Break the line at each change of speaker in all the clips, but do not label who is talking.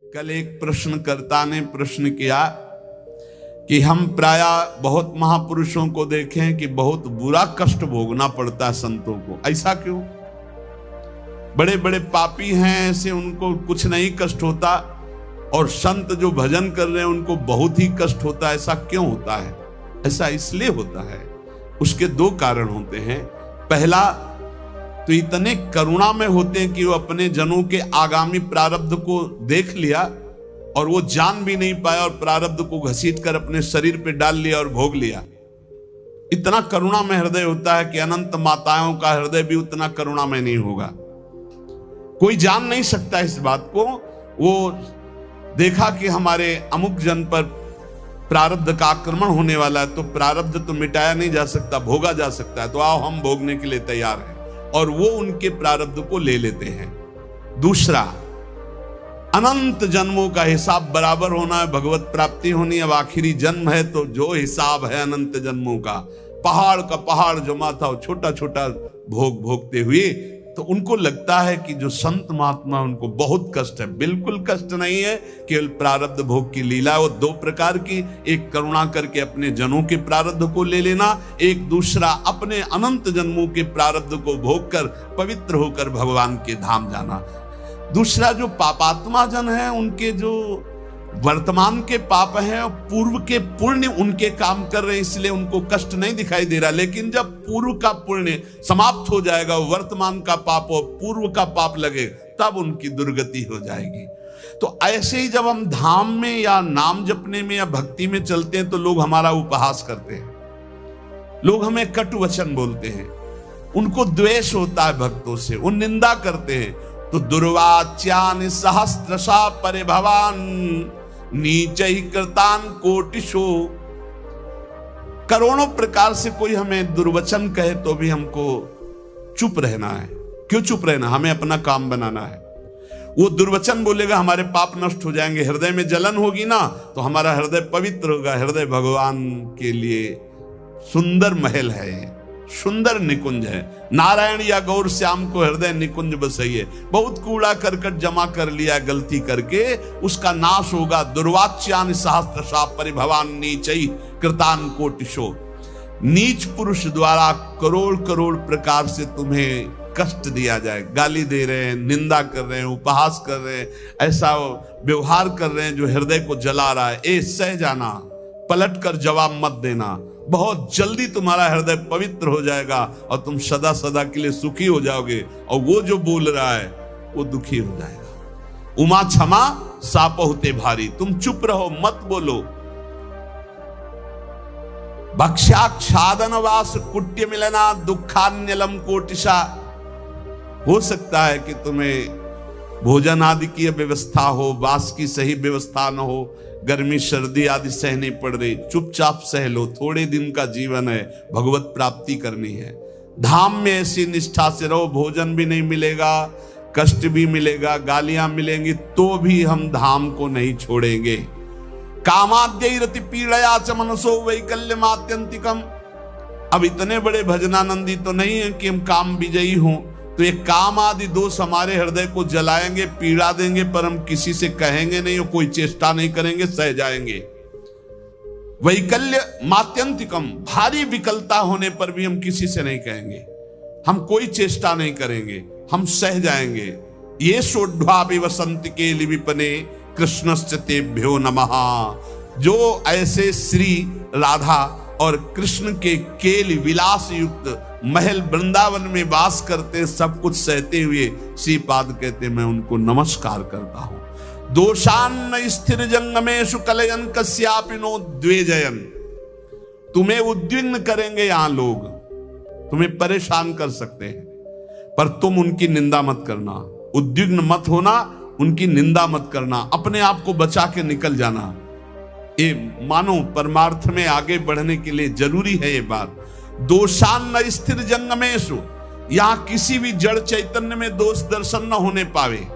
कल एक प्रश्नकर्ता ने प्रश्न किया कि हम प्रायः बहुत महापुरुषों को देखें कि बहुत बुरा कष्ट भोगना पड़ता है संतों को, ऐसा क्यों? बड़े बड़े पापी हैं ऐसे उनको कुछ नहीं कष्ट होता, और संत जो भजन कर रहे हैं उनको बहुत ही कष्ट होता है, ऐसा क्यों होता है? ऐसा इसलिए होता है, उसके दो कारण होते हैं। पहला तो इतने करुणा में होते हैं कि वो अपने जनों के आगामी प्रारब्ध को देख लिया और वो जान भी नहीं पाया और प्रारब्ध को घसीट कर अपने शरीर पे डाल लिया और भोग लिया। इतना करुणा में हृदय होता है कि अनंत माताओं का हृदय भी उतना करुणा में नहीं होगा। कोई जान नहीं सकता इस बात को। वो देखा कि हमारे अमुक जन पर प्रारब्ध का आक्रमण होने वाला है, तो प्रारब्ध तो मिटाया नहीं जा सकता, भोगा जा सकता है, तो आओ हम भोगने के लिए तैयार हैं, और वो उनके प्रारब्ध को ले लेते हैं। दूसरा, अनंत जन्मों का हिसाब बराबर होना है, भगवत प्राप्ति होनी। अब आखिरी जन्म है तो जो हिसाब है अनंत जन्मों का, पहाड़ का पहाड़ जमा था, छोटा छोटा भोग भोगते हुए, तो उनको लगता है कि जो संत महात्मा उनको बहुत कष्ट है। बिल्कुल कष्ट नहीं है, केवल प्रारब्ध भोग की लीला। वो दो प्रकार की, एक करुणा करके अपने जनों के प्रारब्ध को ले लेना, एक दूसरा अपने अनंत जन्मों के प्रारब्ध को भोग कर पवित्र होकर भगवान के धाम जाना। दूसरा, जो पापात्मा जन है उनके जो वर्तमान के पाप हैं और पूर्व के पुण्य उनके काम कर रहे हैं, इसलिए उनको कष्ट नहीं दिखाई दे रहा। लेकिन जब पूर्व का पुण्य समाप्त हो जाएगा, वर्तमान का पाप और पूर्व का पाप लगे, तब उनकी दुर्गति हो जाएगी। तो ऐसे ही जब हम धाम में या नाम जपने में या भक्ति में चलते हैं तो लोग हमारा उपहास करते हैं, लोग हमें कटु वचन बोलते हैं, उनको द्वेष होता है भक्तों से, वो निंदा करते हैं। तो दुर्वाच्यानि सहस्रशा परिभवान नीचै कृतान कोटिशो। करोड़ों प्रकार से कोई हमें दुर्वचन कहे तो भी हमको चुप रहना है। क्यों चुप रहना? हमें अपना काम बनाना है। वो दुर्वचन बोलेगा, हमारे पाप नष्ट हो जाएंगे, हृदय में जलन होगी ना तो हमारा हृदय पवित्र होगा। हृदय भगवान के लिए सुंदर महल है, सुंदर निकुंज है। नारायण या गौर श्याम को हृदय निकुंज बसइए। बहुत कूड़ा करकट जमा कर लिया गलती करके, उसका नाश होगा। दुर्वाच्यानि सहस्रशा परिभवान नीचै कृतान कोटिशो। नीच पुरुष द्वारा करोड़ करोड़ प्रकार से तुम्हें कष्ट दिया जाए, गाली दे रहे हैं, निंदा कर रहे हैं, उपहास कर रहे हैं, ऐसा व्यवहार कर रहे हैं जो हृदय को जला रहा है। ए सह जाना, पलट कर जवाब मत देना, बहुत जल्दी तुम्हारा हृदय पवित्र हो जाएगा और तुम सदा सदा के लिए सुखी हो जाओगे, और वो जो बोल रहा है वो दुखी हो जाएगा। उमा क्षमा साप होते भारी। तुम चुप रहो, मत बोलो। भक्ष्याक्षादन वास कुट्य मिलना दुखान्यलम कोटिशा। हो सकता है कि तुम्हें भोजन आदि की व्यवस्था हो, वास की सही व्यवस्था न हो, गर्मी सर्दी आदि सहनी पड़ रही, चुपचाप सह लो। थोड़े दिन का जीवन है, भगवत प्राप्ति करनी है। धाम में ऐसी निष्ठा से रहो, भोजन भी नहीं मिलेगा, कष्ट भी मिलेगा, गालियां मिलेंगी, तो भी हम धाम को नहीं छोड़ेंगे। कामाद्यैरति पीड़या च मनसो वैकल्यमात्यंतिकम। अब इतने बड़े भजनानंदी तो नहीं है कि हम काम विजयी हों, तो ये काम आदि दोष हमारे हृदय को जलाएंगे, पीड़ा देंगे, पर हम किसी से कहेंगे नहीं और कोई चेष्टा नहीं करेंगे, सह जाएंगे। वैकल्य मात्यंतिकम, भारी विकलता होने पर भी हम किसी से नहीं कहेंगे, हम कोई चेष्टा नहीं करेंगे, हम सह जाएंगे। ये सोढ़ा वसंत के लिविपने कृष्णश्च तेभ्यो नमः। जो ऐसे श्री राधा और कृष्ण के केल विलास युक्त महल वृंदावन में वास करते, सब कुछ सहते हुए श्रीपाद कहते मैं उनको नमस्कार करता हूं। दोषान्न स्थिर जंगमेषु कलयन कस्यापि नो द्वेजयन। तुम्हें उद्विग्न करेंगे यहां लोग, तुम्हें परेशान कर सकते हैं, पर तुम उनकी निंदा मत करना, उद्विग्न मत होना, उनकी निंदा मत करना, अपने आप को बचा के निकल जाना। ये मानो परमार्थ में आगे बढ़ने के लिए जरूरी है ये बात। दोषान्न स्थिर जंगमेषु, यहां किसी भी जड़ चैतन्य में दोष दर्शन न होने पावे।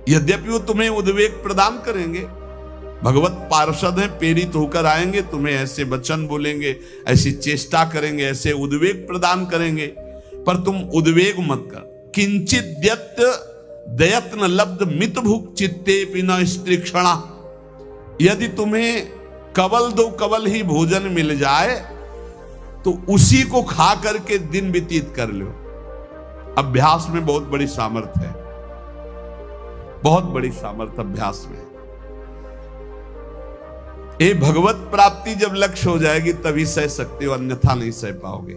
यद्यपि वो तुम्हें उद्वेग प्रदान करेंगे, भगवत पार्षद हैं, प्रेरित होकर आएंगे, तुम्हें ऐसे वचन बोलेंगे, ऐसी चेष्टा करेंगे, ऐसे उद्वेग प्रदान करेंगे, पर तुम उद्वेग मत कर। किंचित दयत्न लब्ध मित भुक चित्ते पिन स्त्रीक्षणा। यदि तुम्हें कवल दो कवल ही भोजन मिल जाए तो उसी को खा करके दिन व्यतीत कर लो। अभ्यास में बहुत बड़ी सामर्थ्य है, बहुत बड़ी सामर्थ्य अभ्यास में। ये भगवत प्राप्ति जब लक्ष्य हो जाएगी तभी सह सकते हो, अन्यथा नहीं सह पाओगे।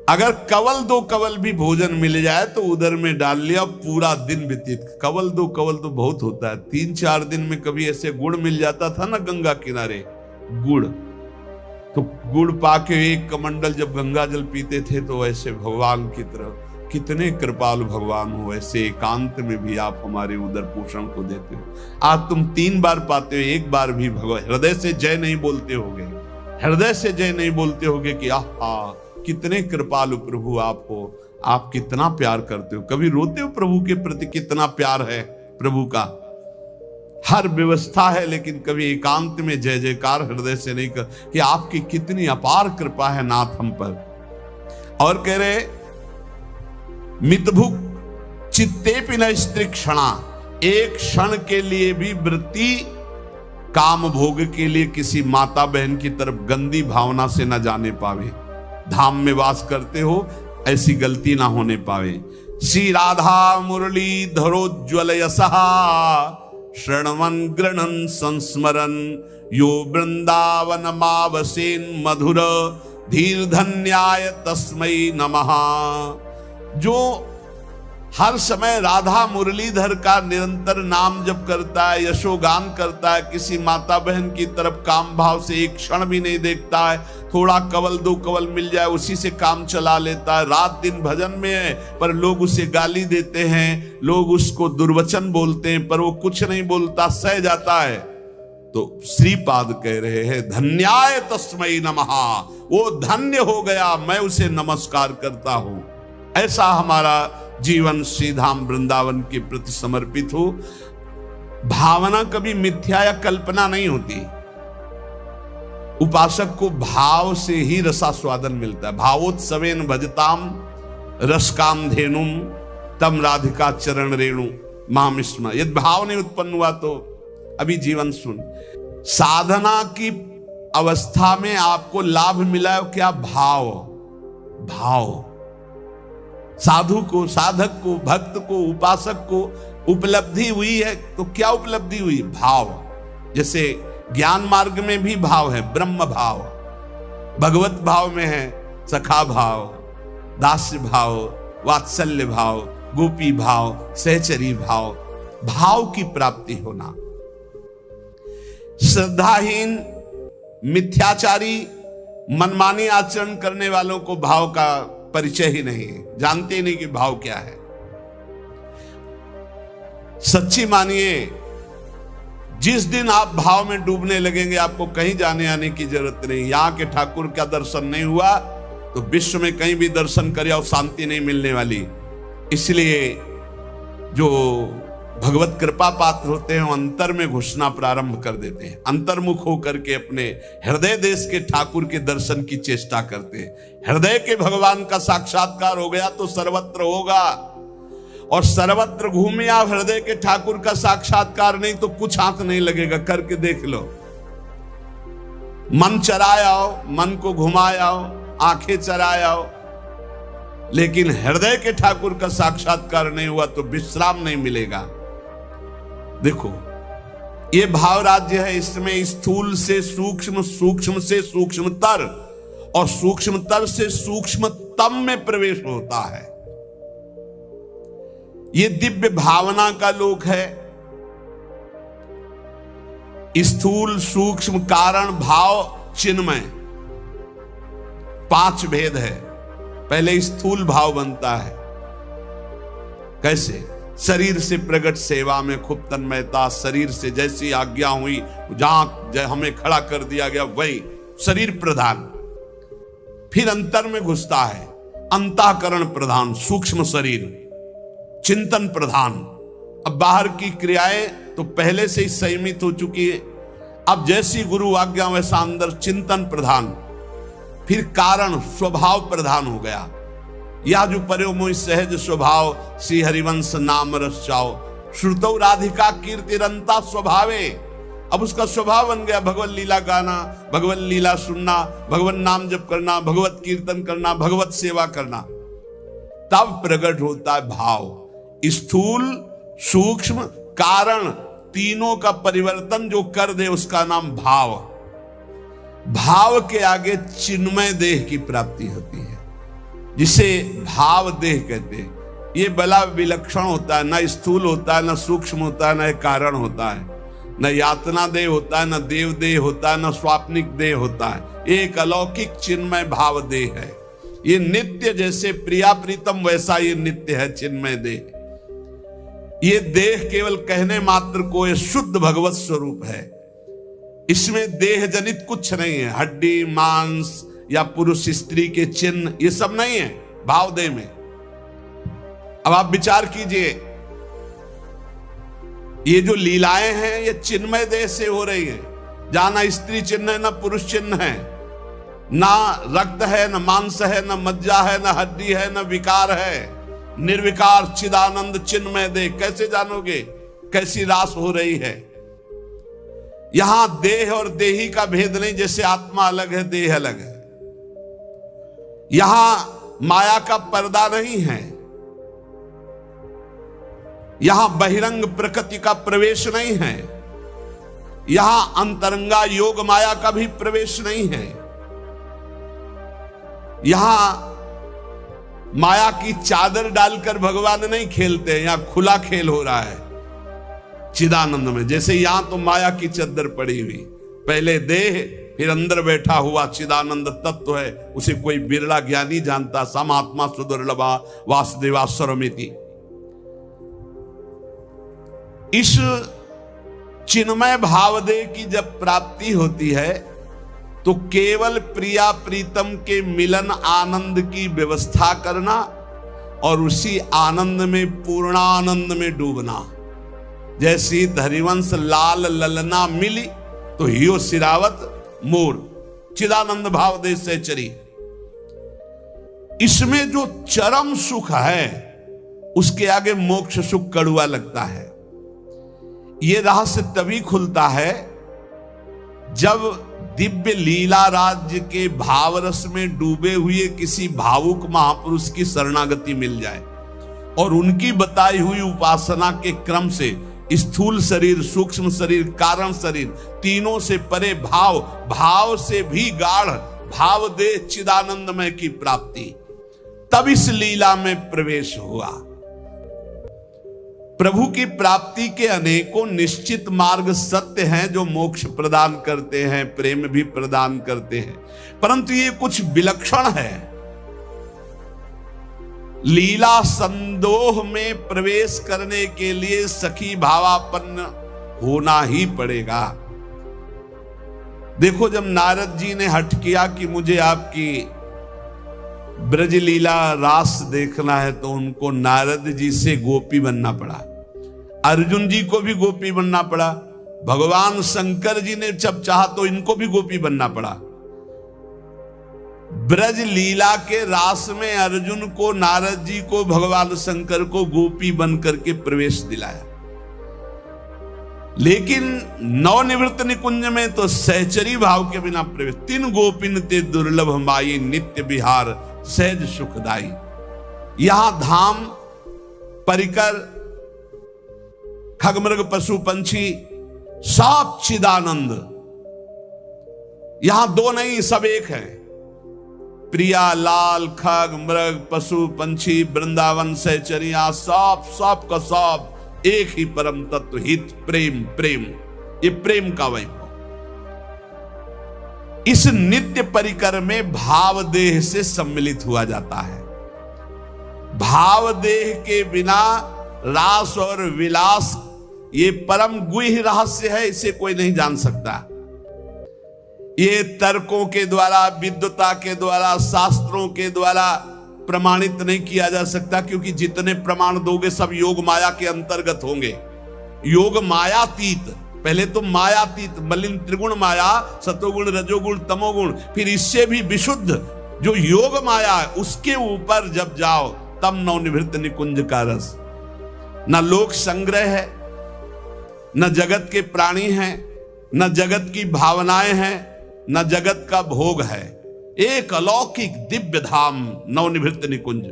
अगर कवल दो कवल भी भोजन मिल जाए तो उधर में डाल लिया, पूरा दिन व्यतीत। कवल दो कवल तो बहुत होता है, 3-4 दिन में कभी ऐसे गुड़ मिल जाता था ना गंगा किनारे, गुड़, तो गुड़ पाके एक कमंडल जब गंगा जल पीते थे तो ऐसे भगवान की तरफ, कितने कृपालु भगवान हो, ऐसे एकांत में भी आप हमारे उदर पोषण को देते हो। आज तुम 3 बार पाते हो, 1 बार भी भगवान हृदय से जय नहीं बोलते होगे, हृदय से जय नहीं बोलते होगे कि आहा कितने कृपालु प्रभु आप हो, आप कितना प्यार करते हो। कभी रोते हो प्रभु के प्रति, कितना प्यार है प्रभु का, हर व्यवस्था है, लेकिन कभी एकांत में जय जयकार हृदय से नहीं कर कि आपकी कितनी अपार कृपा है नाथ हम पर। और कह रहे मितभुक चित्ते पिन स्त्रीक्षणा, एक क्षण के लिए भी वृत्ति काम भोग के लिए किसी माता बहन की तरफ गंदी भावना से न जाने पावे। धाम में वास करते हो, ऐसी गलती ना होने पावे। श्री राधा मुरली धरोज्वल यशहा श्रणवन गृणन संस्मरन यो वृंदावन मावसेन मधुर धीर धन्याय तस्मै नमः। जो हर समय राधा मुरलीधर का निरंतर नाम जप करता है, यशोगान करता है, किसी माता बहन की तरफ काम भाव से एक क्षण भी नहीं देखता है, थोड़ा कवल दो कवल मिल जाए उसी से काम चला लेता है, रात दिन भजन में है पर लोग उसे गाली देते हैं, लोग उसको दुर्वचन बोलते हैं पर वो कुछ नहीं बोलता, सह जाता है। तो श्रीपाद कह रहे हैं धन्याय तस्मै नमः, वो धन्य हो गया, मैं उसे नमस्कार करता हूं। ऐसा हमारा जीवन श्री धाम वृंदावन के प्रति समर्पित हो। भावना कभी मिथ्या या कल्पना नहीं होती। उपासक को भाव से ही रसास्वादन मिलता है। भावोत्सवेन भजताम रसकाम धेनुम तम राधिका चरण रेणु माम स्म। यदि भाव नहीं उत्पन्न हुआ तो अभी जीवन सुन। साधना की अवस्था में आपको लाभ मिला है क्या? भाव। भाव साधु को, साधक को, भक्त को, उपासक को उपलब्धि हुई है तो क्या उपलब्धि हुई? भाव। जैसे ज्ञान मार्ग में भी भाव है, ब्रह्म भाव, भगवत भाव में है सखा भाव, दास्य भाव, वात्सल्य भाव, गोपी भाव, सहचरी भाव, भाव की प्राप्ति होना। श्रद्धाहीन, मिथ्याचारी, मनमानी आचरण करने वालों को भाव का परिचय ही नहीं है, जानते ही नहीं कि भाव क्या है। सच्ची मानिए, जिस दिन आप भाव में डूबने लगेंगे आपको कहीं जाने आने की जरूरत नहीं। यहां के ठाकुर का दर्शन नहीं हुआ तो विश्व में कहीं भी दर्शन करे और शांति नहीं मिलने वाली। इसलिए जो भगवत कृपा पात्र होते हैं अंतर में घुसना प्रारंभ कर देते हैं, अंतर्मुख होकर के अपने हृदय देश के ठाकुर के दर्शन की चेष्टा करते हैं। हृदय के भगवान का साक्षात्कार हो गया तो सर्वत्र होगा, और सर्वत्र घूमे आप हृदय के ठाकुर का साक्षात्कार नहीं तो कुछ हाथ नहीं लगेगा। करके देख लो, मन चराए आओ, मन को घुमाए आओ, आंखें चराए आओ, लेकिन हृदय के ठाकुर का साक्षात्कार नहीं हुआ तो विश्राम नहीं मिलेगा। देखो, ये भाव राज्य है, इसमें स्थूल से सूक्ष्म, सूक्ष्म से सूक्ष्मतर और सूक्ष्मतर से सूक्ष्मतम में प्रवेश होता है। ये दिव्य भावना का लोक है। स्थूल, सूक्ष्म, कारण, भाव, चिन्मय, 5 भेद है। पहले स्थूल भाव बनता है। कैसे? शरीर से प्रकट सेवा में खूब तन्मयता, शरीर से जैसी आज्ञा हुई जहां हमें खड़ा कर दिया गया वही शरीर प्रधान। फिर अंतर में घुसता है, अंतःकरण प्रधान, सूक्ष्म शरीर, चिंतन प्रधान। अब बाहर की क्रियाएं तो पहले से ही संयमित हो चुकी है, अब जैसी गुरु आज्ञा वैसा अंदर चिंतन प्रधान। फिर कारण स्वभाव प्रधान हो गया। या जो पर्यो मोहि सहज स्वभाव, श्री हरिवंश नाम रस चाओ, श्रुतौ राधिका कीर्तिरंता स्वभावे। अब उसका स्वभाव बन गया भगवत लीला गाना, भगवत लीला सुनना, भगवत नाम जप करना, भगवत कीर्तन करना, भगवत सेवा करना। तब प्रकट होता है भाव। स्थूल सूक्ष्म कारण तीनों का परिवर्तन जो कर दे उसका नाम भाव। भाव के आगे चिन्मय देह की प्राप्ति होती है, जिसे भाव देह कहते हैं। ये बड़ा विलक्षण होता है, न स्थूल होता है, न सूक्ष्म होता है, न कारण होता है, न यातना देह होता है, न देव देह होता है, न स्वाप्निक देह होता है। एक अलौकिक चिन्मय भाव देह है। ये नित्य, जैसे प्रिया प्रीतम वैसा ये नित्य है चिन्मय देह। ये देह केवल कहने मात्र को ये शुद्ध भगवत स्वरूप है। इसमें देह जनित कुछ नहीं है, हड्डी मांस या पुरुष स्त्री के चिन्ह ये सब नहीं है भाव देह में। अब आप विचार कीजिए, ये जो लीलाएं हैं ये चिन्मय देह से हो रही है, जहां ना स्त्री चिन्ह है, ना पुरुष चिन्ह है, ना रक्त है, ना मांस है, ना मज्जा है, ना हड्डी है, ना विकार है। निर्विकार चिदानंद चिन्मय देह। कैसे जानोगे कैसी रास हो रही है? यहां देह और देही का भेद नहीं, जैसे आत्मा अलग है देह अलग है। यहां माया का पर्दा नहीं है, यहां बहिरंग प्रकृति का प्रवेश नहीं है, यहां अंतरंगा योग माया का भी प्रवेश नहीं है। यहां माया की चादर डालकर भगवान नहीं खेलते, यहां खुला खेल हो रहा है चिदानंद में। जैसे यहां तो माया की चादर पड़ी हुई, पहले देह फिर अंदर बैठा हुआ चिदानंद तत्व है, उसे कोई बिरला ज्ञानी जानता। समात्मा सुदुर्लभा वासुदेवा सर्वमिति। इस चिन्मय भावदेह की जब प्राप्ति होती है तो केवल प्रिया प्रीतम के मिलन आनंद की व्यवस्था करना और उसी आनंद में पूर्णानंद में डूबना। जैसी हरिवंश लाल ललना मिली तो हियो सिरावत मोर, चिदानंद भाव देश से चरी। इसमें जो चरम सुख है उसके आगे मोक्ष सुख कड़ुआ लगता है। यह रहस्य तभी खुलता है जब दिव्य लीला राज्य के भावरस में डूबे हुए किसी भावुक महापुरुष की शरणागति मिल जाए और उनकी बताई हुई उपासना के क्रम से स्थूल शरीर, सूक्ष्म शरीर, कारण शरीर तीनों से परे भाव, भाव से भी गाढ़ भाव दे चिदानंदमय की प्राप्ति, तब इस लीला में प्रवेश हुआ। प्रभु की प्राप्ति के अनेकों निश्चित मार्ग सत्य हैं जो मोक्ष प्रदान करते हैं, प्रेम भी प्रदान करते हैं, परंतु ये कुछ विलक्षण है। लीला संदोह में प्रवेश करने के लिए सखी भावापन्न होना ही पड़ेगा। देखो, जब नारद जी ने हठ किया कि मुझे आपकी ब्रज लीला रास देखना है, तो उनको नारद जी से गोपी बनना पड़ा। अर्जुन जी को भी गोपी बनना पड़ा। भगवान शंकर जी ने जब चाहा तो इनको भी गोपी बनना पड़ा। ब्रज लीला के रास में अर्जुन को, नारद जी को, भगवान शंकर को गोपी बन करके प्रवेश दिलाया। लेकिन नवनिवृत्त निकुंज में तो सहचरी भाव के बिना प्रवेश। तीन गोपिन ते दुर्लभ माई, नित्य विहार सहज सुखदाई। यहां धाम, परिकर, खगमृग पशु पंछी सब चिदानंद। यहां दो नहीं, सब एक है। प्रिया, लाल, खग, मृग, पशु पंछी, वृंदावन, सहचरिया, सब का सब एक ही परम तत्व, हित, प्रेम। प्रेम, ये प्रेम का वैभव। इस नित्य परिकर में भाव देह से सम्मिलित हुआ जाता है। भाव देह के बिना रास और विलास, ये परम गुह्य रहस्य है, इसे कोई नहीं जान सकता। ये तर्कों के द्वारा, विद्वता के द्वारा, शास्त्रों के द्वारा प्रमाणित नहीं किया जा सकता, क्योंकि जितने प्रमाण दोगे सब योग माया के अंतर्गत होंगे। योग मायातीत, पहले तो मायातीत, मलिन त्रिगुण माया, सतोगुण, रजोगुण, तमोगुण, फिर इससे भी विशुद्ध जो योग माया है उसके ऊपर जब जाओ तब नवनिवृत्त निकुंज का रस। न लोक संग्रह है, न जगत के प्राणी हैं, न जगत की भावनाएं हैं, न जगत का भोग है। एक अलौकिक दिव्य धाम नवनिवृत्त निकुंज,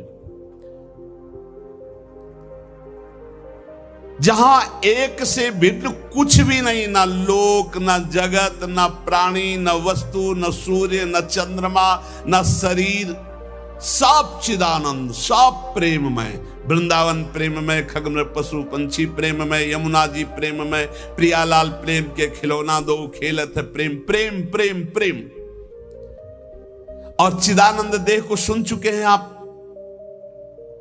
जहां एक से भिन्न कुछ भी नहीं, ना लोक, ना जगत, ना प्राणी, न वस्तु, न सूर्य, न चंद्रमा, न शरीर, सब चिदानंद, सब प्रेममय। वृंदावन प्रेममय, खगन पशु पंछी प्रेममय, यमुना जी प्रेममय, प्रियालाल प्रेम के खिलौना दो खेलत है प्रेम, प्रेम प्रेम प्रेम। और चिदानंद देह को सुन चुके हैं आप,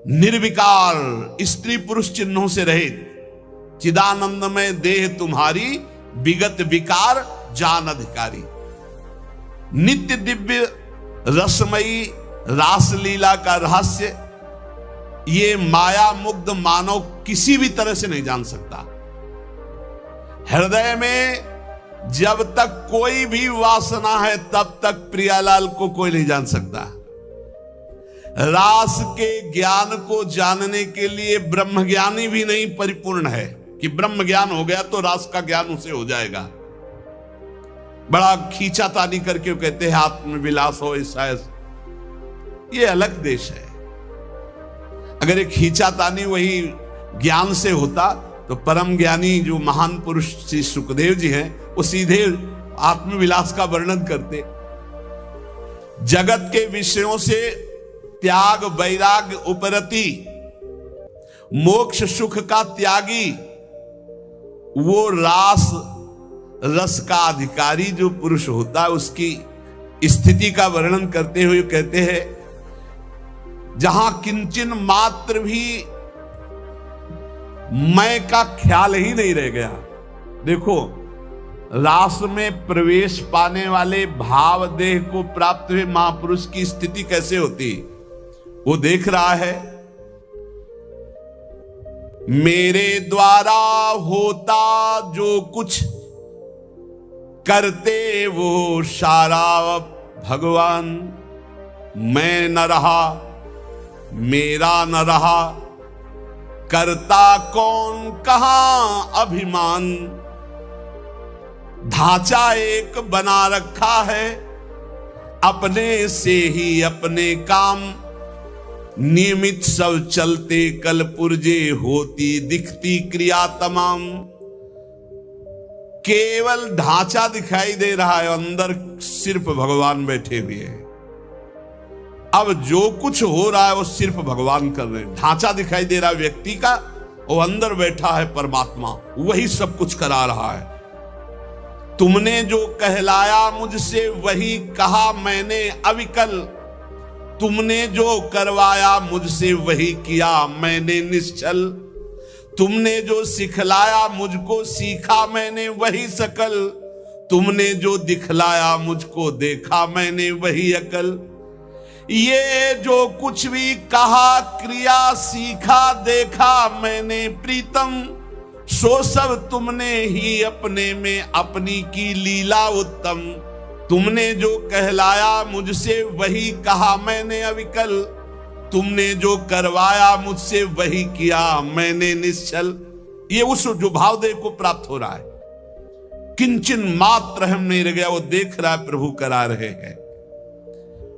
निर्विकार, स्त्री पुरुष चिन्हों से रहित, चिदानंद में देह तुम्हारी, विगत विकार जान अधिकारी। नित्य दिव्य रसमयी रासलीला का रहस्य ये माया मुग्ध मानव किसी भी तरह से नहीं जान सकता। हृदय में जब तक कोई भी वासना है तब तक प्रियालाल को कोई नहीं जान सकता। रास के ज्ञान को जानने के लिए ब्रह्मज्ञानी भी नहीं परिपूर्ण है कि ब्रह्म ज्ञान हो गया तो रास का ज्ञान उसे हो जाएगा। बड़ा खींचातानी करके वो कहते हैं आत्मविलास हो ऐसा, ये अलग देश है। अगर एक खींचातानी वही ज्ञान से होता तो परम ज्ञानी जो महान पुरुष श्री सुखदेव जी हैं वो सीधे आत्मविलास का वर्णन करते। जगत के विषयों से त्याग वैराग्य उपरति, मोक्ष सुख का त्यागी, वो रास रस का अधिकारी जो पुरुष होता है उसकी स्थिति का वर्णन करते हुए कहते हैं जहां किंचन मात्र भी मैं का ख्याल ही नहीं रह गया। देखो, रास में प्रवेश पाने वाले भाव देह को प्राप्त हुए महापुरुष की स्थिति कैसे होती, वो देख रहा है। मेरे द्वारा होता जो कुछ करते वो सारा भगवान, मैं न रहा मेरा न रहा, करता कौन कहां अभिमान। ढांचा एक बना रखा है अपने से ही अपने काम, नियमित सब चलते कल पुर्जे होती दिखती क्रिया तमाम। केवल ढांचा दिखाई दे रहा है, अंदर सिर्फ भगवान बैठे हुए हैं। अब जो कुछ हो रहा है वो सिर्फ भगवान कर रहे हैं। ढांचा दिखाई दे रहा है व्यक्ति का, वो अंदर बैठा है परमात्मा, वही सब कुछ करा रहा है। तुमने जो कहलाया मुझसे वही कहा मैंने अविकल, तुमने जो करवाया मुझसे वही किया मैंने निश्चल। तुमने जो सिखलाया मुझको सीखा मैंने वही सकल, तुमने जो दिखलाया मुझको देखा मैंने वही अकल। ये जो कुछ भी कहा क्रिया सीखा देखा मैंने प्रीतम, सो सब तुमने ही अपने में अपनी की लीला उत्तम। तुमने जो कहलाया मुझसे वही कहा मैंने अविकल, तुमने जो करवाया मुझसे वही किया मैंने निश्चल। ये उस जो भावदेव को प्राप्त हो रहा है, किंचन मात्र हम नहीं रह गया, वो देख रहा है प्रभु करा रहे हैं।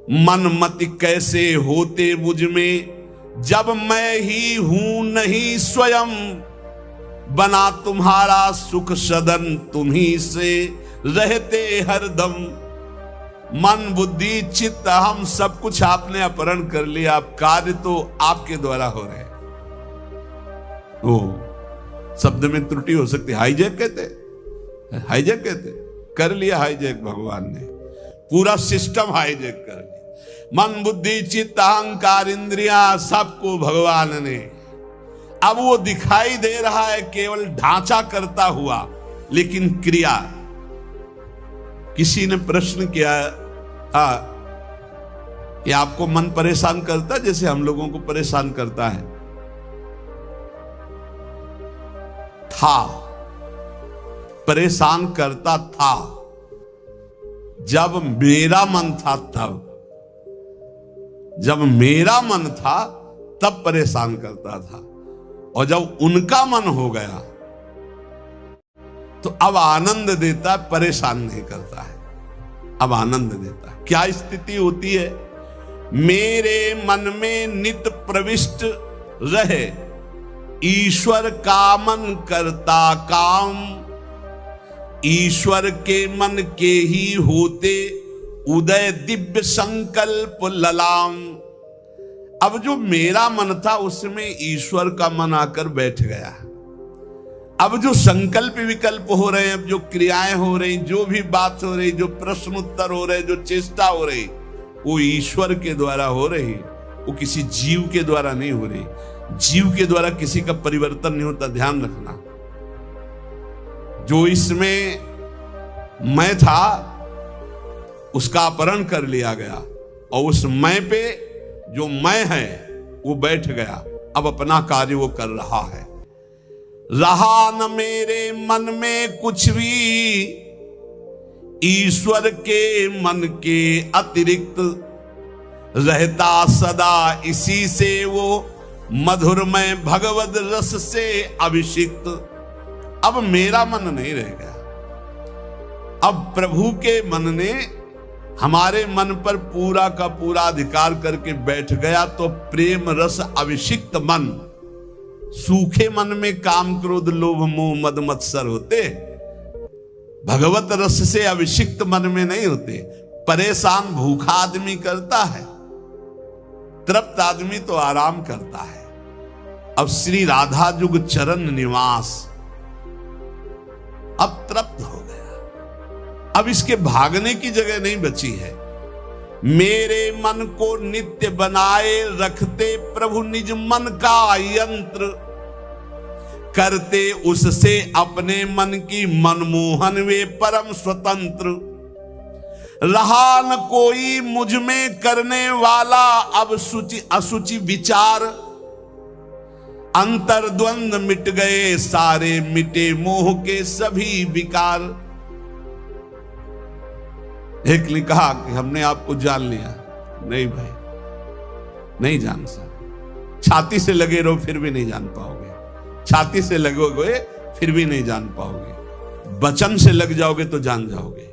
मन मत कैसे होते मुझ में जब मैं ही हूं नहीं स्वयं, बना तुम्हारा सुख सदन तुम्ही से रहते हरदम। मन बुद्धि चित्त हम सब कुछ आपने अपहरण कर लिया, आप कार्य तो आपके द्वारा हो रहे। ओ शब्द में त्रुटि हो सकती, हाईजैक कहते, हाईजैक कहते, कर लिया हाईजैक भगवान ने, पूरा सिस्टम हाईजैक कर लिया। मन बुद्धि चित्त अहंकार इंद्रियां सबको भगवान ने। अब वो दिखाई दे रहा है केवल ढांचा करता हुआ, लेकिन क्रिया। किसी ने प्रश्न किया कि आपको मन परेशान करता जैसे हम लोगों को परेशान करता है? था, परेशान करता था जब मेरा मन था तब। जब मेरा मन था तब परेशान करता था, और जब उनका मन हो गया तो अब आनंद देता है, परेशान नहीं करता है, अब आनंद देता है। क्या स्थिति होती है? मेरे मन में नित प्रविष्ट रहे, ईश्वर का मन करता काम, ईश्वर के मन के ही होते उदय दिव्य संकल्प ललाम। अब जो मेरा मन था उसमें ईश्वर का मन आकर बैठ गया। अब जो संकल्प विकल्प हो रहे हैं, अब जो क्रियाएं हो रही, जो भी बात हो रही, जो प्रश्न उत्तर हो रहे, जो चेष्टा हो रही, वो ईश्वर के द्वारा हो रही, वो किसी जीव के द्वारा नहीं हो रही। जीव के द्वारा किसी का परिवर्तन नहीं होता, ध्यान रखना। जो इसमें मैं था उसका अपहरण कर लिया गया, और उस मैं पे जो मैं है वो बैठ गया, अब अपना कार्य वो कर रहा है। रहा न मेरे मन में कुछ भी ईश्वर के मन के अतिरिक्त, रहता सदा इसी से वो मधुरमय भगवद रस से अभिषिक्त। अब मेरा मन नहीं रह गया, अब प्रभु के मन ने हमारे मन पर पूरा का पूरा अधिकार करके बैठ गया। तो प्रेम रस अभिषिक्त मन, सूखे मन में काम क्रोध लोभ मोह मद मत्सर होते, भगवत रस से अभिषिक्त मन में नहीं होते। परेशान भूखा आदमी करता है, तृप्त आदमी तो आराम करता है। अब श्री राधा जुग चरण निवास, अब तृप्त हो गया, अब इसके भागने की जगह नहीं बची है। मेरे मन को नित्य बनाए रखते प्रभु निज मन का यंत्र, करते उससे अपने मन की मनमोहन वे परम स्वतंत्र। रहा न कोई मुझ में करने वाला अब सुचि असुचि विचार, अंतर द्वंद्व मिट गए सारे, मिटे मोह के सभी विकार। एक ने कहा कि हमने आपको जान लिया। नहीं भाई, नहीं जान सकते। छाती से लगे रहो फिर भी नहीं जान पाओगे, छाती से लगोगे फिर भी नहीं जान पाओगे, वचन से लग जाओगे तो जान जाओगे,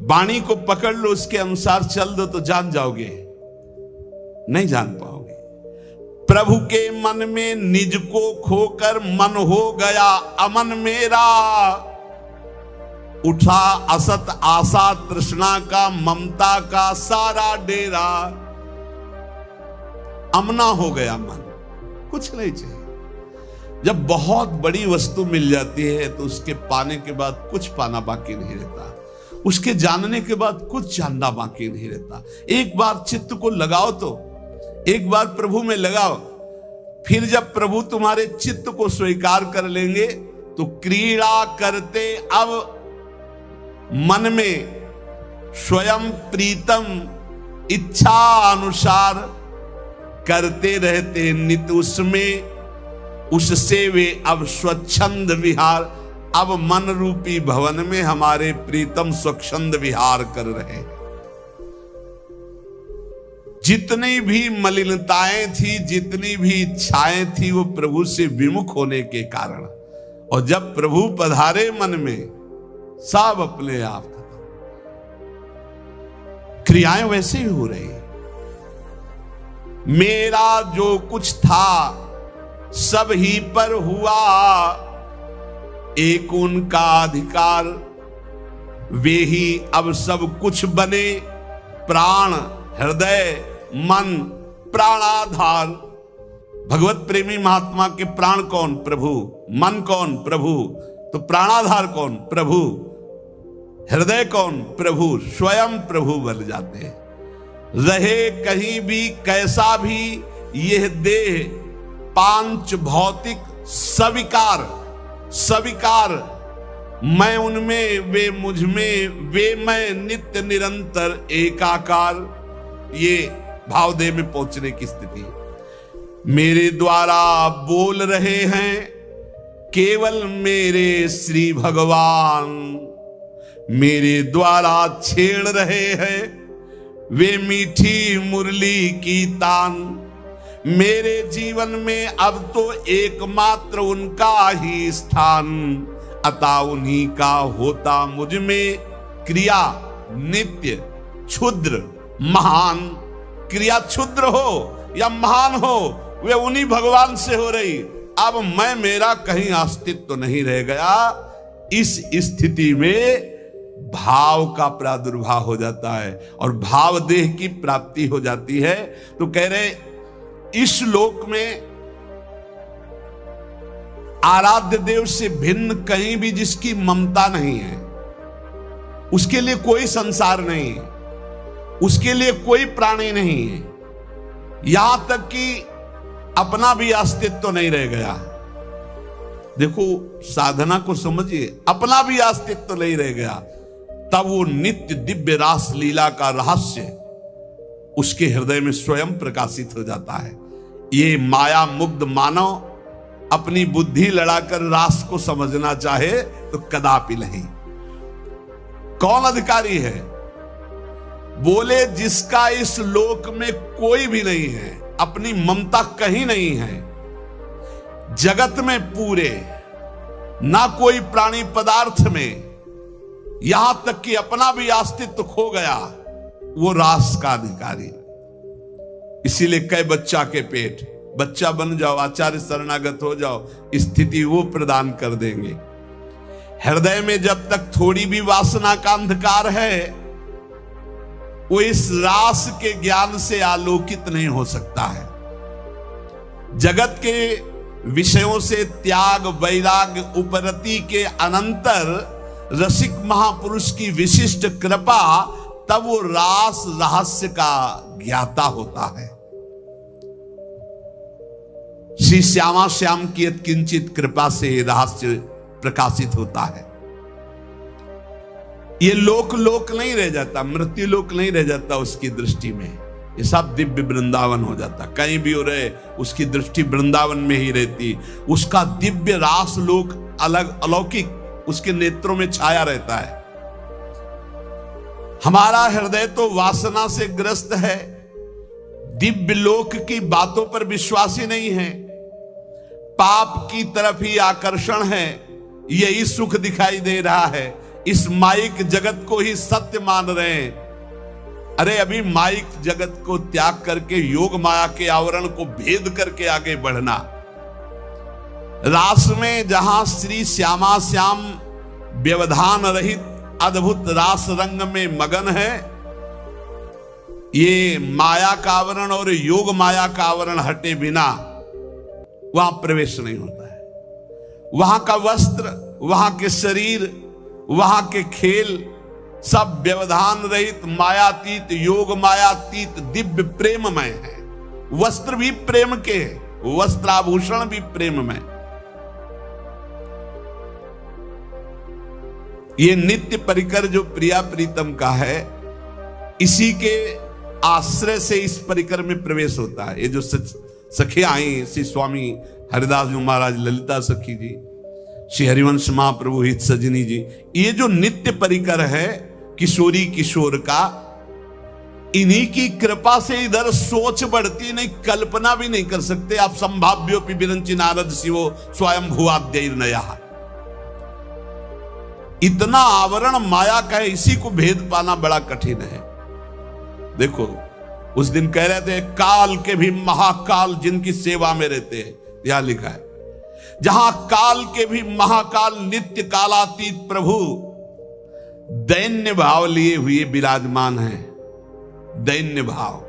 वाणी को पकड़ लो उसके अनुसार चल दो तो जान जाओगे, नहीं जान पाओगे। प्रभु के मन में निज को खोकर मन हो गया अमन मेरा, उठा असत आशा तृष्णा का ममता का सारा डेरा। अमना हो गया मन, कुछ नहीं चाहिए। जब बहुत बड़ी वस्तु मिल जाती है तो उसके पाने के बाद कुछ पाना बाकी नहीं रहता, उसके जानने के बाद कुछ जानना बाकी नहीं रहता। एक बार चित्त को लगाओ, तो एक बार प्रभु में लगाओ, फिर जब प्रभु तुम्हारे चित्त को स्वीकार कर लेंगे तो क्रीड़ा करते अब मन में स्वयं प्रीतम इच्छा अनुसार करते रहते नित उसमें, उससे वे अब स्वच्छंद विहार। अब मन रूपी भवन में हमारे प्रीतम स्वच्छंद विहार कर रहे हैं। जितनी भी मलिनताएं थी, जितनी भी इच्छाएं थी, वो प्रभु से विमुख होने के कारण, और जब प्रभु पधारे मन में सब अपने आप खत्म। क्रियाएं वैसे ही हो रही। मेरा जो कुछ था सब ही पर हुआ, एक उनका अधिकार, वे ही अब सब कुछ बने। प्राण हृदय मन प्राणाधार। भगवत प्रेमी महात्मा के प्राण कौन? प्रभु। मन कौन? प्रभु। तो प्राणाधार कौन? प्रभु। हृदय कौन? प्रभु। स्वयं प्रभु बन जाते हैं। रहे कहीं भी कैसा भी यह देह, पांच भौतिक सविकार, सविकार, मैं उनमें वे मुझ में, वे मैं नित्य निरंतर एकाकार। ये भावदेह में पहुंचने की स्थिति। मेरे द्वारा बोल रहे हैं केवल मेरे श्री भगवान, मेरे द्वारा छेड़ रहे हैं वे मीठी मुरली की तान, मेरे जीवन में अब तो एकमात्र उनका ही स्थान, अतः उन्हीं का होता मुझ में क्रिया नित्य क्षुद्र महान। क्रिया क्षुद्र हो या महान हो, वे उन्हीं भगवान से हो रही। अब मैं मेरा कहीं अस्तित्व नहीं रह गया। इस स्थिति में भाव का प्रादुर्भाव हो जाता है और भाव देह की प्राप्ति हो जाती है। तो कह रहे इस लोक में आराध्य देव से भिन्न कहीं भी जिसकी ममता नहीं है, उसके लिए कोई संसार नहीं है, उसके लिए कोई प्राणी नहीं है, यहां तक कि अपना भी अस्तित्व नहीं रह गया। देखो साधना को समझिए, अपना भी अस्तित्व नहीं रह गया, तब वो नित्य दिव्य रास लीला का रहस्य उसके हृदय में स्वयं प्रकाशित हो जाता है। ये माया मुग्ध मानव अपनी बुद्धि लड़ाकर रास को समझना चाहे तो कदापि नहीं। कौन अधिकारी है? बोले जिसका इस लोक में कोई भी नहीं है, अपनी ममता कहीं नहीं है, जगत में पूरे ना कोई प्राणी पदार्थ में, यहां तक कि अपना भी अस्तित्व खो गया, वो रास का अधिकारी। इसीलिए कई बच्चा के पेट, बच्चा बन जाओ, आचार्य शरणागत हो जाओ, स्थिति वो प्रदान कर देंगे। हृदय में जब तक थोड़ी भी वासना का अंधकार है, वो इस रास के ज्ञान से आलोकित नहीं हो सकता है। जगत के विषयों से त्याग वैराग्य उपरति के अनंतर रसिक महापुरुष की विशिष्ट कृपा, तब वो रास रहस्य का ज्ञाता होता है। श्री श्यामा श्याम की किंचित कृपा से रहस्य प्रकाशित होता है। ये लोक नहीं रह जाता, मृत्यु लोक नहीं रह जाता उसकी दृष्टि में, ये सब दिव्य वृंदावन हो जाता। कहीं भी हो रहे उसकी दृष्टि वृंदावन में ही रहती। उसका दिव्य रास लोक अलग अलौकिक उसके नेत्रों में छाया रहता है। हमारा हृदय तो वासना से ग्रस्त है, दिव्य लोक की बातों पर विश्वास ही नहीं है, पाप की तरफ ही आकर्षण है, यही सुख दिखाई दे रहा है, इस माइक जगत को ही सत्य मान रहे हैं। अरे अभी माइक जगत को त्याग करके योग माया के आवरण को भेद करके आगे बढ़ना। रास में जहां श्री श्यामा श्याम व्यवधान रहित अद्भुत रास रंग में मगन है, ये माया का आवरण और योग माया का आवरण हटे बिना वहां प्रवेश नहीं होता है। वहां का वस्त्र, वहां के शरीर, वहां के खेल सब व्यवधान रहित मायातीत योग मायातीत दिव्य प्रेममय है। वस्त्र भी प्रेम के, वस्त्राभूषण भी प्रेममय। ये नित्य परिकर जो प्रिया प्रीतम का है, इसी के आश्रय से इस परिकर में प्रवेश होता है। ये जो सखियां आई, श्री स्वामी हरिदास जी महाराज, ललिता सखी जी, श्री हरिवंश महाप्रभु हित सजनी जी, ये जो नित्य परिकर है किशोरी किशोर का, इन्हीं की कृपा से इधर सोच बढ़ती नहीं, कल्पना भी नहीं कर सकते आप। संभाव्योपि विरंचि नारद शिवो स्वयं भुवाद्यैर नया। इतना आवरण माया का है, इसी को भेद पाना बड़ा कठिन है। देखो उस दिन कह रहे थे काल के भी महाकाल जिनकी सेवा में रहते हैं, यहां लिखा है जहां काल के भी महाकाल नित्य कालातीत प्रभु दैन्य भाव लिए हुए विराजमान हैं। दैन्य भाव,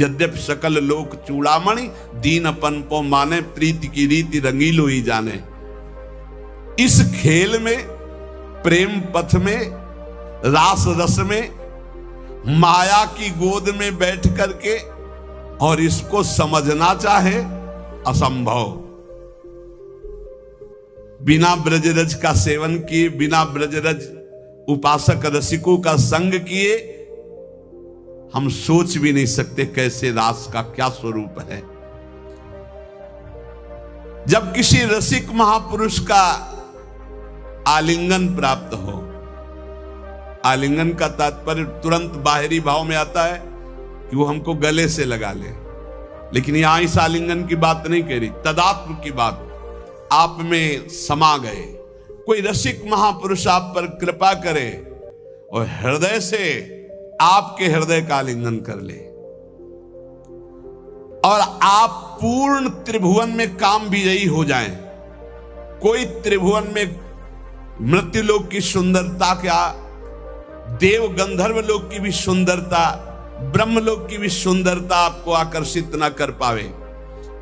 यद्यपि सकल लोक चूड़ामणि दीनपन को माने, प्रीति की रीति रंगीलो ही जाने। इस खेल में, प्रेम पथ में, रास रस में, माया की गोद में बैठ करके और इसको समझना चाहे असंभव। बिना ब्रजरज का सेवन किए, बिना ब्रजरज उपासक रसिकों का संग किए, हम सोच भी नहीं सकते कैसे रास का क्या स्वरूप है। जब किसी रसिक महापुरुष का आलिंगन प्राप्त हो, आलिंगन का तात्पर्य तुरंत बाहरी भाव में आता है, कि वो हमको गले से लगा ले, लेकिन यहां इस आलिंगन की बात नहीं कह रही, तदात्म की बात। आप में समा गए, कोई रसिक महापुरुष आप पर कृपा करे और हृदय से आपके हृदय का आलिंगन कर ले, और आप पूर्ण त्रिभुवन में काम विजयी हो जाएं। कोई त्रिभुवन में मृत्युलोक की सुंदरता, क्या देव गंधर्व लोक की भी सुंदरता, ब्रह्मलोक की भी सुंदरता आपको आकर्षित न कर पावे।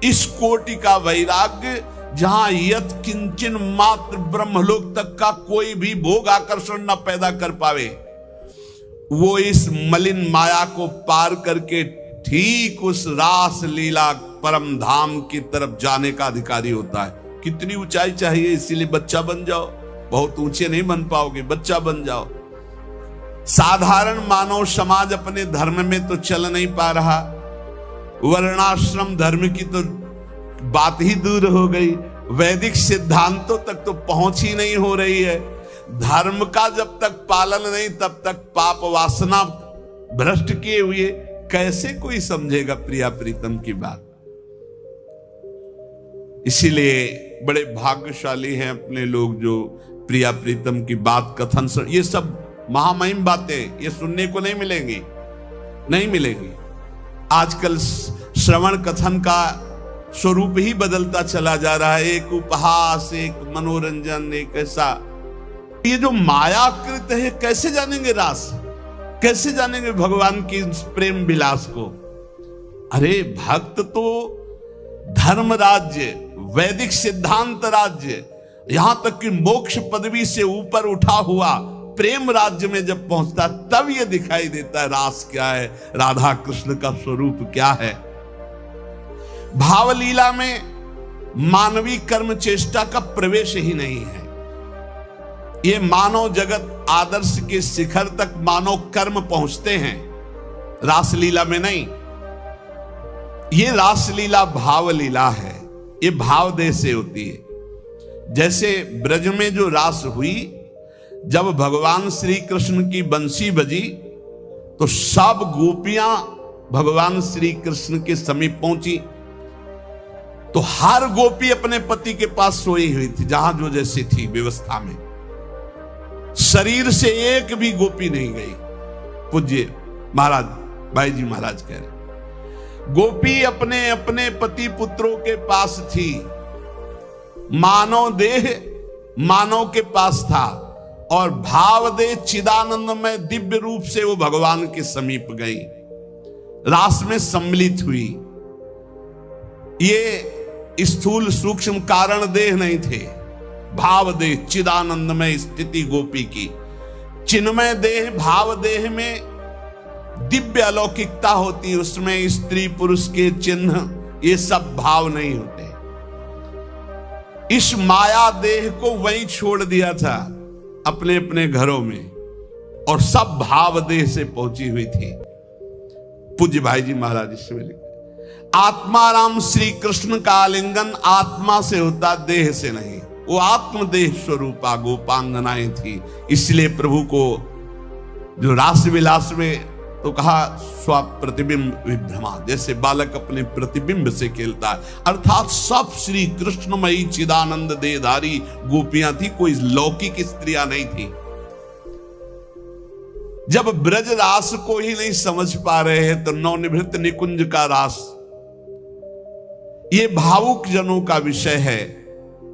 इस कोटि का वैराग्य जहां यत किंचन मात्र ब्रह्मलोक तक का कोई भी भोग आकर्षण न पैदा कर पावे, वो इस मलिन माया को पार करके ठीक उस रास लीला परम धाम की तरफ जाने का अधिकारी होता है। कितनी ऊंचाई चाहिए, इसीलिए बच्चा बन जाओ। बहुत ऊंचे नहीं बन पाओगे, बच्चा बन जाओ। साधारण मानव समाज अपने धर्म में तो चल नहीं पा रहा, वर्णाश्रम धर्म की तो बात ही दूर हो गई, वैदिक सिद्धांतों तक तो पहुंच ही नहीं हो रही है। धर्म का जब तक पालन नहीं, तब तक पाप वासना भ्रष्ट किए हुए कैसे कोई समझेगा प्रिया प्रीतम की बात। इसीलिए बड़े भाग्यशाली हैं अपने लोग जो प्रिया प्रीतम की बात कथन सुन। ये सब महामहिम बातें ये सुनने को नहीं मिलेंगी, नहीं मिलेंगी। आजकल श्रवण कथन का स्वरूप ही बदलता चला जा रहा है, एक उपहास, एक मनोरंजन, एक ऐसा। ये जो मायाकृत है, कैसे जानेंगे रास, कैसे जानेंगे भगवान की प्रेम विलास को। अरे भक्त तो धर्म राज्य, वैदिक सिद्धांत राज्य, यहां तक कि मोक्ष पदवी से ऊपर उठा हुआ प्रेम राज्य में जब पहुंचता, तब यह दिखाई देता है रास क्या है, राधा कृष्ण का स्वरूप क्या है। भावलीला में मानवीय कर्म चेष्टा का प्रवेश ही नहीं है। ये मानव जगत आदर्श के शिखर तक मानव कर्म पहुंचते हैं, रासलीला में नहीं। ये रासलीला भावलीला है, ये भाव देह से होती है। जैसे ब्रज में जो रास हुई, जब भगवान श्री कृष्ण की बंसी बजी तो सब गोपियां भगवान श्री कृष्ण के समीप पहुंची, तो हर गोपी अपने पति के पास सोई हुई थी, जहां जो जैसी थी व्यवस्था में। शरीर से एक भी गोपी नहीं गई। पूज्य महाराज भाई जी महाराज कह रहे, गोपी अपने अपने पति पुत्रों के पास थी। मानव देह मानव के पास था और भाव देह चिदानंद में दिव्य रूप से वो भगवान के समीप गई, रास में सम्मिलित हुई। ये स्थूल सूक्ष्म कारण देह नहीं थे, भाव देह चिदानंद में स्थिति गोपी की। चिन्मय देह भाव देह में दिव्य अलौकिकता होती, उसमें स्त्री पुरुष के चिन्ह ये सब भाव नहीं होते। इस माया देह को वहीं छोड़ दिया था अपने अपने घरों में, और सब भाव देह से पहुंची हुई थी। पूज्य भाई जी महाराज इसमें लिखे, आत्माराम श्री कृष्ण का आलिंगन आत्मा से होता, देह से नहीं। वो आत्मदेह स्वरूपा गोपांगनाएं थी। इसलिए प्रभु को जो रास विलास में तो कहा स्व प्रतिबिंब विभ्रमा, जैसे बालक अपने प्रतिबिंब से खेलता है, अर्थात सब श्री कृष्णमयी चिदानंद देहधारी गोपियां थी, कोई लौकिक स्त्रियां नहीं थी। जब ब्रज रास को ही नहीं समझ पा रहे हैं तो नवनिभृत निकुंज का रास ये भावुक जनों का विषय है,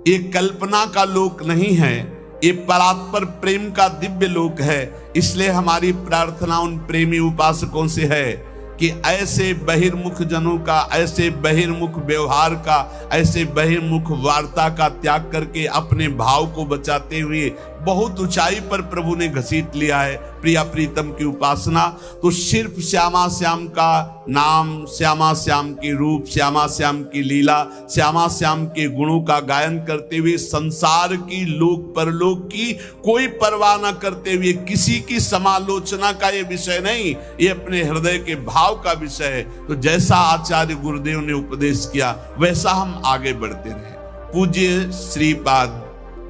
ये कल्पना का लोक नहीं है, ये परात्पर प्रेम का दिव्य लोक है। इसलिए हमारी प्रार्थना उन प्रेमी उपासकों से है कि ऐसे बहिर्मुख जनों का, ऐसे बहिर्मुख व्यवहार का, ऐसे बहिर्मुख वार्ता का त्याग करके अपने भाव को बचाते हुए बहुत ऊंचाई पर प्रभु ने घसीट लिया है प्रिया प्रीतम की उपासना। तो सिर्फ श्यामा श्याम का नाम, श्यामा श्याम के रूप, श्यामा श्याम की लीला, श्यामा श्याम के गुणों का गायन करते हुए संसार की, लोक परलोक की कोई परवाह न करते हुए, किसी की समालोचना का ये विषय नहीं, ये अपने हृदय के भाव का विषय है। तो जैसा आचार्य गुरुदेव ने उपदेश किया वैसा हम आगे बढ़ते रहे। पूज्य श्रीपाद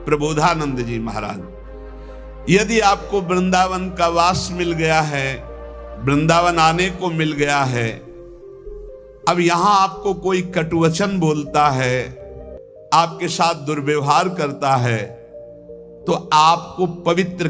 प्रबोधानंद जी महाराज, यदि आपको वृंदावन का वास मिल गया है, वृंदावन आने को मिल गया है, अब यहां आपको कोई कटुवचन बोलता है, आपके साथ दुर्व्यवहार करता है, तो आपको पवित्र